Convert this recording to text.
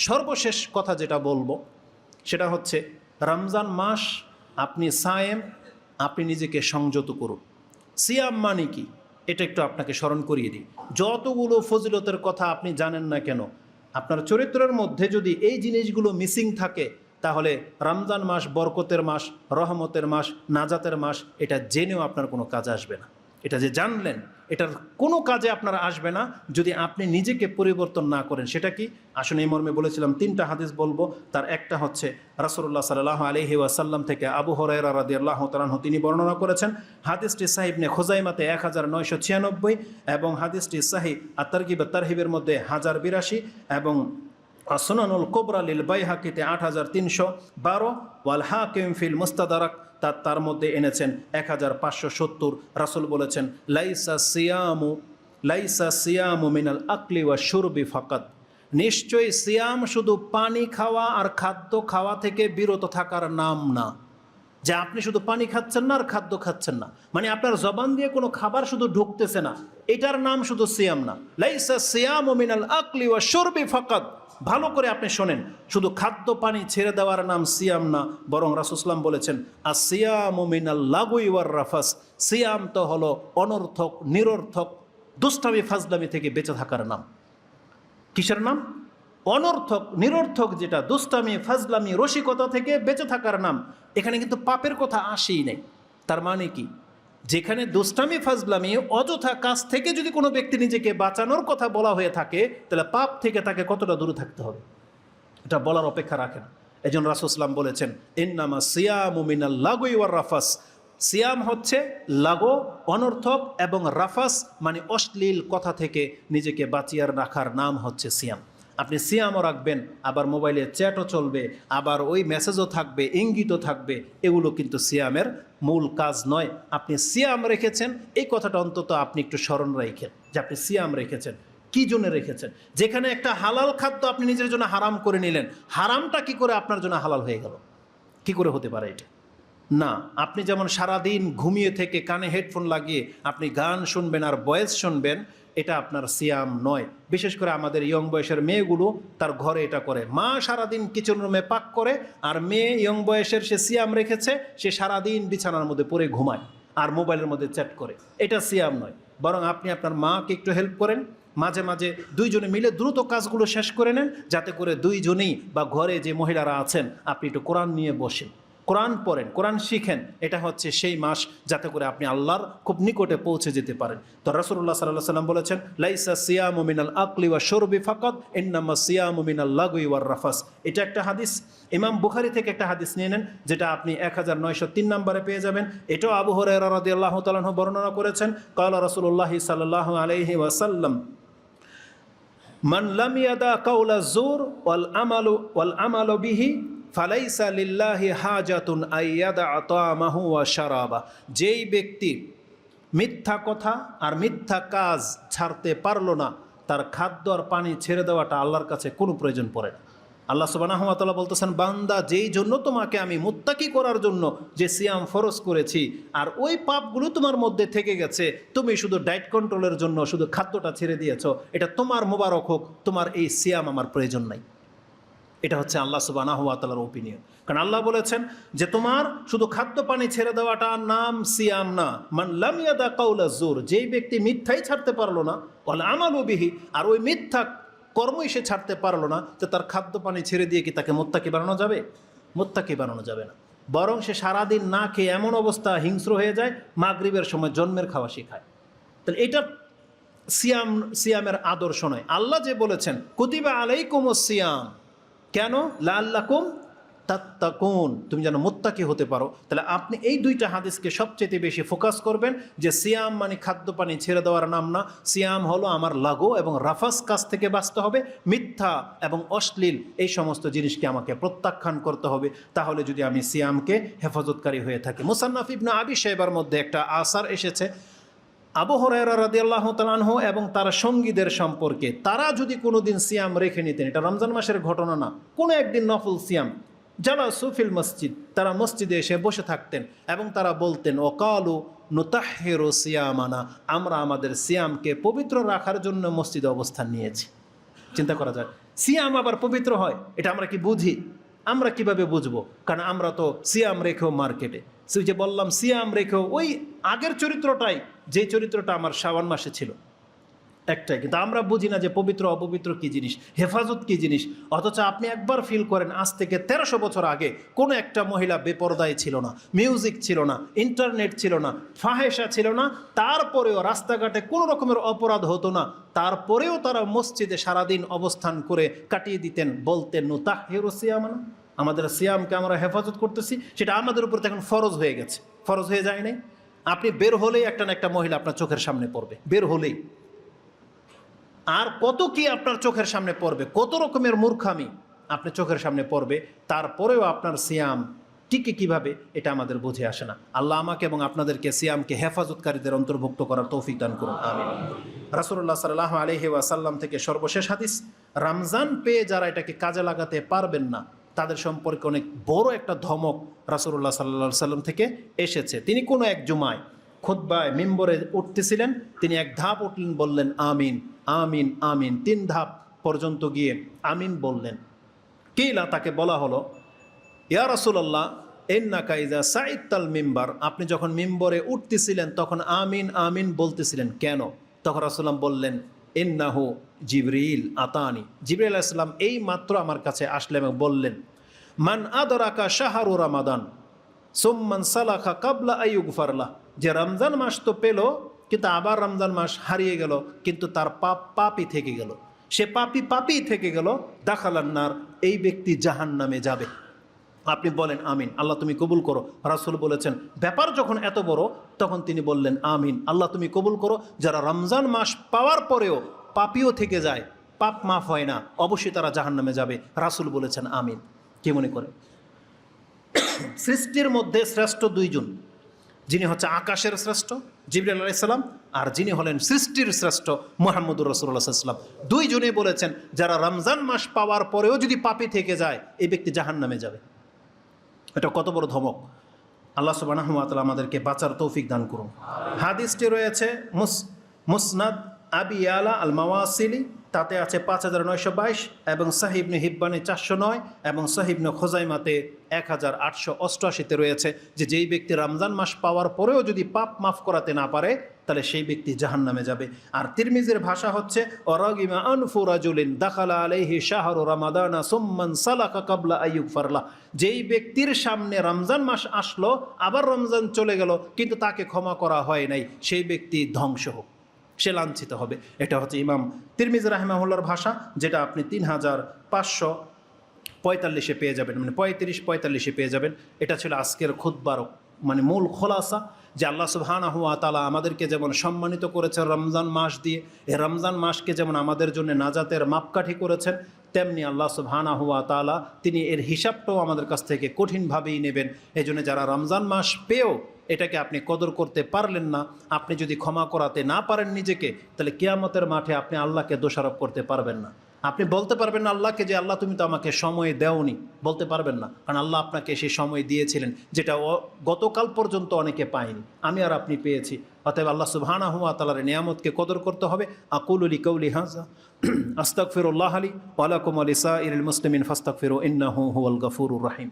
সর্বশেষ কথা যেটা বলবো সেটা হচ্ছে রমজান মাস আপনি সায়েম, আপনি নিজেকে সংযত করুন। সিয়াম মানে কি এটা একটু আপনাকে স্মরণ করিয়ে দিই। যতগুলো ফজিলতের কথা আপনি জানেন না কেন, আপনার চরিত্রের মধ্যে যদি এই জিনিসগুলো মিসিং থাকে, তাহলে রমজান মাস বরকতের মাস, রহমতের মাস, নাজাতের মাস, এটা জেনেও আপনার কোনো কাজে আসবে না। এটা যে জানলেন, এটার কোনো কাজে আপনার আসবে না যদি আপনি নিজেকে পরিবর্তন না করেন। সেটা কি? আসলে এই মর্মে বলেছিলাম 3টা হাদিস বলবো। তার একটা হচ্ছে রাসূলুল্লাহ সাল্লাল্লাহু আলাইহি ওয়াসাল্লাম থেকে আবু হুরায়রা রাদিয়াল্লাহু তাআলা আনহু তিনি বর্ণনা করেছেন। হাদিসটি সাহিহ ইবনে খুজাইমাতে 1996 এবং হাদিসটি সাহিহ আত-তারগিব ওয়াত-তারহিবের মধ্যে 1082 এবং সুনানুল কুবরা লিল বাইহাকিতে 8312 ওয়াল হাকিম ফিল মুস্তাদরাক তার মধ্যে এনেছেন 1570। রাসূল বলেছেন লাইসা সিয়ামু মিনাল আকলি ওয়া শুরবি ফাকাত, নিশ্চয়ই সিয়াম শুধু পানি খাওয়া আর খাদ্য খাওয়া থেকে বিরত থাকার নাম না। যে আপনি শুধু পানি খাচ্ছেন না আর খাদ্য খাচ্ছেন না, মানে আপনার জবান দিয়ে কোনো খাবার শুধু ঢুকতেছে না, এটার নাম শুধু সিয়াম না। লাইসা সিয়ামু মিনাল আকলি ওয়া শুরবি ফাকাত, ভালো করে আপনি শোনেন, শুধু খাদ্য পানি ছেড়ে দেওয়ার নাম সিয়াম না, বরং রাসূল সাল্লাল্লাহু আলাইহি ওয়াসাল্লাম বলেছেন আসিয়ামু মিনাল লাগwi ওয়ার রাফাস, সিয়াম তো হলো অনর্থক, নিরর্থক, দুষ্টামি ফাজলামি থেকে বেঁচে থাকার নাম। কিসের নাম? অনর্থক, নিরর্থক, যেটা দুষ্টামি ফাজলামি রসিকতা থেকে বেঁচে থাকার নাম। এখানে কিন্তু পাপের কথা আসেই নেই। তার মানে কি? যেখানে দুষ্টামি ফাজলামি অযথা কাজ থেকে যদি কোনো ব্যক্তি নিজেকে বাঁচানোর কথা বলা হয়ে থাকে, তাহলে পাপ থেকে তাকে কতটা দূরে থাকতে হবে এটা বলার অপেক্ষা রাখে না। এই জন্য রাসূল সাল্লাল্লাহু আলাইহি ওয়াসাল্লাম বলেছেন ইন্নামা সিয়ামু মিনাল লাগwi ওয়ার রাফাস, সিয়াম হচ্ছে লাগো, অনর্থক এবং রাফাস মানে অশ্লীল কথা থেকে নিজেকে বাঁচিয়ে রাখার নাম হচ্ছে সিয়াম। আপনি সিয়ামও রাখবেন, আবার মোবাইলে চ্যাটও চলবে, আবার ওই মেসেজও থাকবে, ইঙ্গিতও থাকবে, এগুলো কিন্তু সিয়ামের মূল কাজ নয়। আপনি সিয়াম রেখেছেন এই কথাটা অন্তত আপনি একটু স্মরণ রাখেন যে আপনি সিয়াম রেখেছেন, কি জন্য রেখেছেন। যেখানে একটা হালাল খাদ্য আপনি নিজের জন্য হারাম করে নিলেন, হারামটা কি করে আপনার জন্য হালাল হয়ে গেল? কি করে হতে পারে এটা? না, আপনি যেমন সারাদিন ঘুমিয়ে থেকে কানে হেডফোন লাগিয়ে আপনি গান শুনবেন আর ভয়েস শুনবেন, এটা আপনার সিয়াম নয়। বিশেষ করে আমাদের ইয়ং বয়সের মেয়েগুলো তার ঘরে এটা করে। মা সারাদিন কিচেন রুমে পাক করে, আর মেয়ে ইয়ং বয়সের সে সিয়াম রেখেছে, সে সারাদিন বিছানার মধ্যে পড়ে ঘুমায় আর মোবাইলের মধ্যে চ্যাট করে। এটা সিয়াম নয়। বরং আপনি আপনার মাকে একটু হেল্প করেন, মাঝে মাঝে দুইজনে মিলে দ্রুত কাজগুলো শেষ করে নেন, যাতে করে দুইজনেই বা ঘরে যে মহিলারা আছেন আপনি একটু কোরআন নিয়ে বসেন, কোরআন পড়েন, কোরআন শিখেন। এটা হচ্ছে সেই মাস যাতে করে আপনি আল্লাহর খুব নিকটে পৌঁছে যেতে পারেন। তো রাসূলুল্লাহ সাল্লাল্লাহু আলাইহি ওয়াসাল্লাম বলেছেন লাইসা সিয়ামু মিনাল আকলি ওয়া শুরবি ফাকাত ইন্নামা সিয়ামু মিনাল লাগwi ওয়ার রাফাস। এটা একটা হাদিস, ইমাম বুখারী থেকে একটা হাদিস নিয়ে নেন, যেটা আপনি 1903 নম্বরে পেয়ে যাবেন। এটাও আবু হুরায়রা রাদিয়াল্লাহু তাআলা আনহু বর্ণনা করেছেন। ক্বালা রাসূলুল্লাহ সাল্লাল্লাহু আলাইহি ওয়াসাল্লাম মান লাম ইয়াদা কাওলা যুর ওয়াল আমালু বিহি ফালাইসা লিল্লাহি হাজাতুন আইয়াদা তা'মাহু ওয়া শারাবা, যেই ব্যক্তি মিথ্যা কথা আর মিথ্যা কাজ ছাড়তে পারলো না, তার খাদ্য আর পানি ছেড়ে দেওয়াটা আল্লাহর কাছে কোনো প্রয়োজন পড়ে না। আল্লাহ সুবহানাহু ওয়া তাআলা বলতেছেন, বান্দা, যেই জন্য তোমাকে আমি মুত্তাকি করার জন্য যে সিয়াম ফরজ করেছি, আর ওই পাপগুলো তোমার মধ্যে থেকে গেছে, তুমি শুধু ডায়েট কন্ট্রোলের জন্য শুধু খাদ্যটা ছেড়ে দিয়েছো, এটা তোমার মোবারক হোক, তোমার এই সিয়াম আমার প্রয়োজন নাই। এটা হচ্ছে আল্লাহ সুবহানাহু ওয়া তাআলার ওপিনিয়ন। কারণ আল্লাহ বলেছেন যে তোমার শুধু খাদ্য পানি ছেড়ে দেওয়াটা নাম সিয়াম না। মান লাম ইয়াদা কাওলা যুর, যেই ব্যক্তি মিথ্যাই ছাড়তে পারলো না, ওয়াল আমালু বিহি, আর ওই মিথ্যা কর্মই সে ছাড়তে পারলো না, তো তার খাদ্য পানি ছেড়ে দিয়ে কি তাকে মুত্তাকি বানানো যাবে? মুত্তাকি বানানো যাবে না। বরং সে সারাদিন না খেয়ে এমন অবস্থা হিংস্র হয়ে যায়, মাগরিবের সময় জন্মের খাওয়া শেখায়। তাহলে এটা সিয়ামের আদর্শ নয়। আল্লাহ যে বলেছেন কুতিবা আলাইকুমুস সিয়াম, কেন? লাআল্লাকুম তাত্তাকুন, তুমি যেন মুত্তাকি হতে পারো। তাহলে আপনি এই দুইটা হাদিসকে সবচেয়ে বেশি ফোকাস করবেন, যে সিয়াম মানে খাদ্য পানি ছেড়ে দেওয়ার নাম না। সিয়াম হলো আমার লাগো এবং রাফাস কাজ থেকে বাঁচতে হবে, মিথ্যা এবং অশ্লীল এই সমস্ত জিনিসকে আমাকে প্রত্যাখ্যান করতে হবে। তাহলে যদি আমি সিয়ামকে হেফাজতকারী হয়ে থাকি। মুসান্নাফ ইবনে আবি শাইবার মধ্যে একটা আসার এসেছে আবু হুরায়রা রাদিয়াল্লাহু তাআলা আনহু এবং তার সঙ্গীদের সম্পর্কে। তারা যদি কোনো দিন সিয়াম রেখে নিতেন, এটা রমজান মাসের ঘটনা না, কোনো একদিন নফল সিয়াম, যারা সুফিল মসজিদ, তারা মসজিদে এসে বসে থাকতেন এবং তারা বলতেন ওয়াকালু নুতাহহিরু সিয়ামানা, আমরা আমাদের সিয়ামকে পবিত্র রাখার জন্য মসজিদে অবস্থান নিয়েছি। চিন্তা করা যায়, সিয়াম আবার পবিত্র হয়, এটা আমরা কি বুঝি? আমরা কিভাবে বুঝবো? কারণ আমরা তো সিয়াম রেখেও মার্কেটে, সেই যে বললাম সিয়াম রেখেও ওই আগের চরিত্রটাই, যে চরিত্রটা আমার শাওয়াল মাসে ছিল একটাই, কিন্তু আমরা বুঝি না যে পবিত্র অপবিত্র কি জিনিস, হেফাজত কি জিনিস। অথচ আপনি একবার ফিল করেন, আজ থেকে 1300 বছর আগে কোনো একটা মহিলা বেপরদায় ছিল না, মিউজিক ছিল না, ইন্টারনেট ছিল না, ফাহেসা ছিল না, তারপরেও রাস্তাঘাটে কোনো রকমের অপরাধ হতো না, তারপরেও তারা মসজিদে সারাদিন অবস্থান করে কাটিয়ে দিতেন, বলতেন নুতাহহিরু সিয়ামানা, আমাদের সিয়ামকে আমরা হেফাজত করতেছি। সেটা আমাদের উপর এখন ফরজ হয়ে গেছে, ফরজ হয়ে যায় নাই। আপনি বের হলেই একটা না একটা মহিলা আপনার চোখের সামনে পড়বে, বের হলেই। আর কত কি আপনার চোখের সামনে পড়বে, কত রকমের মূর্খামি আপনার চোখের সামনে পড়বে, তারপরেও আপনার সিয়াম টিকে কিভাবে, এটা আমাদের বুঝে আসে না। আল্লাহ আমাকে এবং আপনাদেরকে সিয়ামকে হেফাজতকারীদের অন্তর্ভুক্ত করার তৌফিক দান করুন, আমিন। রাসূলুল্লাহ সাল্লাল্লাহু আলাইহি ওয়াসাল্লাম থেকে সর্বশেষ হাদিস, রমজান পেয়ে যারা এটাকে কাজে লাগাতে পারবেন না তাদের সম্পর্কে অনেক বড় একটা ধমক রাসূলুল্লাহ সাল্লাল্লাহু আলাইহি সাল্লাম থেকে এসেছে। তিনি কোনো এক জুমায় খুতবায় মিম্বরে উঠতেছিলেন, তিনি এক ধাপ উঠলেন, বললেন আমিন আমিন আমিন, 3 ধাপ পর্যন্ত গিয়ে আমিন বললেন। কিলা, তাকে বলা হলো ইয়া রাসূলুল্লাহ ইন্নাকা ইযা সাইতাল মিম্বার, আপনি যখন মিম্বরে উঠতেছিলেন তখন আমিন আমিন বলতেছিলেন কেন? তখন রাসূলুল্লাহ বললেন ইন্নাহু জিবরিল আতানি, জিবরিল আলাইহিস সালাম এই মাত্র আমার কাছে আসলেন এবং বললেন মান আদরাকা শাহরু রমাদান সুম্মান সালাখা কাবলা আইয়ুগফারলাহ, যে রমজান মাস তো পেল কিন্তু আবার রমজান মাস হারিয়ে গেল, কিন্তু তার পাপই থেকে গেল, সে পাপই থেকে গেল, দাখালান্নার, এই ব্যক্তি জাহান্নামে যাবে। আপনি বলেন আমিন, আল্লাহ তুমি কবুল করো। রাসূল বলেছেন ব্যাপার যখন এত বড়, তখন তিনি বললেন আমিন, আল্লাহ তুমি কবুল করো। যারা রমজান মাস পাওয়ার পরেও পাপিও থেকে যায়, পাপ মাফ হয় না, অবশ্যই তারা জাহান্নামে যাবে। রাসূল বলেছেন আমিন। কি মনে করে? সৃষ্টির মধ্যে শ্রেষ্ঠ 2 জন, যিনি হচ্ছে আকাশের শ্রেষ্ঠ জিবরাইল আলাইহিস সালাম, আর যিনি হলেন সৃষ্টির শ্রেষ্ঠ মুহাম্মদুর রাসূলুল্লাহ সাল্লাল্লাহু আলাইহি ওয়াসাল্লাম, 2 জনেই বলেছেন যারা রমজান মাস পাওয়ার পরেও যদি পাপী থেকে যায় এই ব্যক্তি জাহান্নামে যাবে। এটা কত বড় ধমক! আল্লাহ সুবহানাহু ওয়া তাআলা আমাদেরকে বাঁচার তৌফিক দান করুন। হাদিসটি রয়েছে মুসনাদ আবি ইয়ালা আল মাওয়াসিলি, তাতে আছে 5922, এবং সহিহ ইবনে হিব্বানে 409, এবং সহিহ ইবনে খুজাইমাতে 1888-তে রয়েছে যে যেই ব্যক্তি রমজান মাস পাওয়ার পরেও যদি পাপ মাফ করাতে না পারে তাহলে সেই ব্যক্তি জাহান্নামে যাবে। আর তিরমিজির ভাষা হচ্ছে অরাগিমা আনফু রাজুলিন দাখালা আলাইহি শাহরু রমাদানা সুম্মান সালাকা কাবলা আইয়ুগফারলাহ, যেই ব্যক্তির সামনে রমজান মাস আসলো আবার রমজান চলে গেল কিন্তু তাকে ক্ষমা করা হয় নাই, সেই ব্যক্তি ধ্বংস হোক, সে লাঞ্ছিত হবে। এটা হচ্ছে ইমাম তিরমিজি রাহিমাহুল্লাহর ভাষা, যেটা আপনি 3545-এ পেয়ে যাবেন, মানে 35-45-এ পেয়ে যাবেন। এটা ছিল আজকের খুতবার মানে মূল খোলাসা, যে আল্লাহ সুবহানাহু ওয়া তাআলা আমাদেরকে যেমন সম্মানিত করেছেন রমজান মাস দিয়ে, এই রমজান মাসকে যেমন আমাদের জন্য নাজাতের মাপকাঠি করেছেন, তেমনি আল্লাহ সুবহানাহু ওয়া তাআলা তিনি এর হিসাবটাও আমাদের কাছ থেকে কঠিনভাবেই নেবেন। এই জন্য যারা রমজান মাস পেয়েও এটাকে আপনি কদর করতে পারলেন না, আপনি যদি ক্ষমা করাতে না পারেন নিজেকে, তাহলে কিয়ামতের মাঠে আপনি আল্লাহকে দোষারোপ করতে পারবেন না। আপনি বলতে পারবেন না আল্লাহকে যে আল্লাহ তুমি তো আমাকে সময় দেওনি, বলতে পারবেন না, কারণ আল্লাহ আপনাকে সেই সময় দিয়েছিলেন যেটা গতকাল পর্যন্ত অনেকে পায়নি, আমি আর আপনি পেয়েছি। অতএব আল্লাহ সুবহানাহু ওয়া তাআলার নিয়ামতকে কদর করতে হবে। আকুলু লিকাউলি হাযা আস্তাগফিরুল্লাহ লি ওয়া লাকুম ওয়া লিসাইরিল মুসলিমিন ফাস্তাগফিরু ইন্নাহু হুয়াল গফুরুর রহিম।